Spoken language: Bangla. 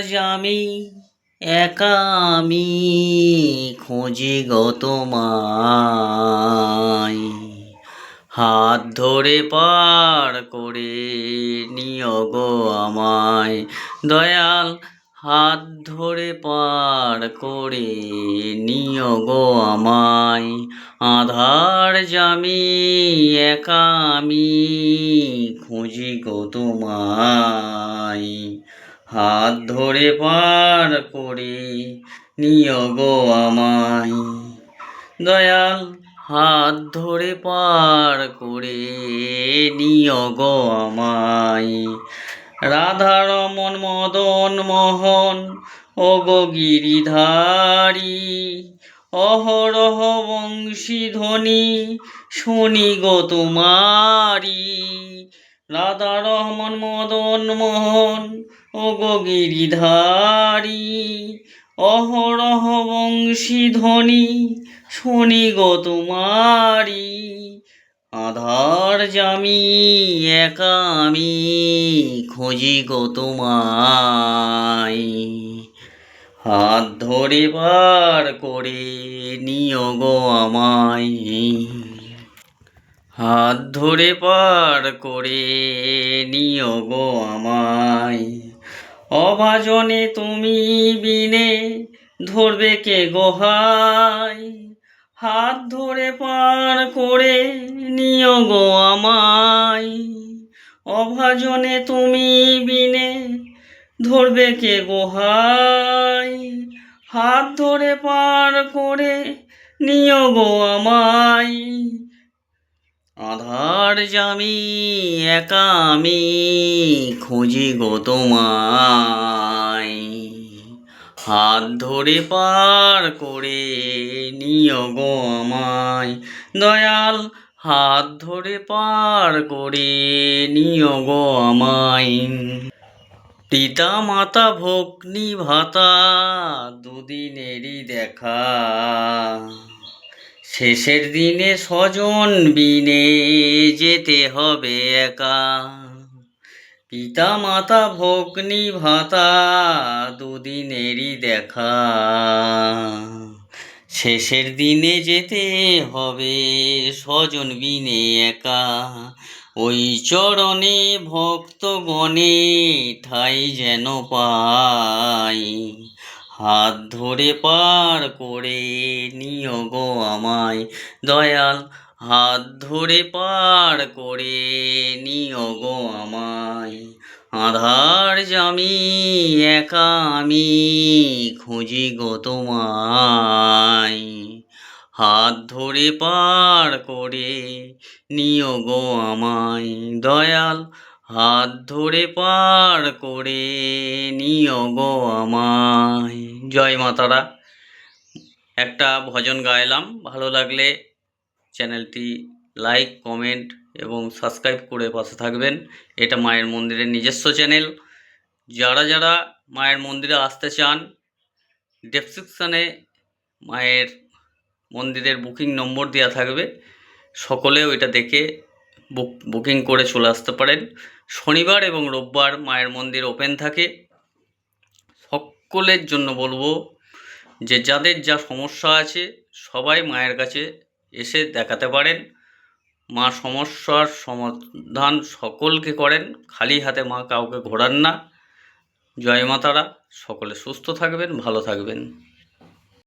জামি একা আমি খুঁজি গো তোমায়, হাত ধরে পার করে নিও গো আমায়। দয়াল হাত ধরে পার করে নিও গো আমায়। আধার জামি একা আমি খুঁজি গো তোমায়, হাত ধরে পার করে নিও গো আমায়। দয়াল হাত ধরে পার করে নিও গো আমায়। রাধা রমন মদন মোহন ও গো গিরিধারী, অহরহ বংশী ধ্বনি শুনি গো তোমারি। রাধা রমন মদন মোহন ও গো গিরিধারী, অহরহ বংশী ধ্বনি শুনি গো তোমারি। আধার জামি একা আমি খুঁজি গো তোমায়, হাত ধরে পার করে নিও গো আমায়। হাত ধরে পার করে নিও গো আমায়। অভাজনে তুমি বিনে ধরবে কে গোহাই, হাত ধরে পার করে নিও গো আমায়। অভাজনে তুমি বিনে ধরবে কে গোহাই, হাত ধরে পার করে নিও গো আমায়। আধার জামি একা আমি খুঁজি গো তোমায়, হাত ধরে পার করে নিও গো আমায়। দয়াল হাত ধরে পার করে নিও গো আমায়। পিতা মাতা ভগ্নী ভাতা দুদিনেরই দেখা, শেষের দিনে স্বজন বিনে যেতে হবে একা। পিতা মাতা ভগ্নী ভাতা দুদিনেরই দেখা, শেষের দিনে যেতে হবে স্বজন বিনে একা। ওই চরণে ভক্তগণে ঠাই যেন পাই, হাত ধরে পার করে নিও গো আমায়। দয়াল হাত ধরে পার করে নিও গো আমায়। আধার জামি একা আমি খুঁজি গো তোমায়, হাত ধরে পার করে নিও গো আমায়। দয়াল হাত ধরে পার করে নিও গো আমায়। জয় মা তারা। একটা ভজন গাইলাম, ভালো লাগলে চ্যানেলটি লাইক কমেন্ট এবং সাবস্ক্রাইব করে পাশে থাকবেন। এটা মায়ের মন্দিরের নিজস্ব চ্যানেল। যারা যারা মায়ের মন্দিরে আসতে চান, ডেসক্রিপশানে মায়ের মন্দিরের বুকিং নম্বর দেওয়া থাকবে, সকলে ওইটা দেখে বুকিং করে চলে আসতে পারেন। শনিবার এবং রোববার মায়ের মন্দির ওপেন থাকে। সকলের জন্য বলবো যে যাদের যা সমস্যা আছে সবাই মায়ের কাছে এসে দেখাতে পারেন। মা সমস্যার সমাধান সকলকে করেন, খালি হাতে মা কাউকে ঘোরান না। জয় মা তারা। সকলে সুস্থ থাকবেন, ভালো থাকবেন।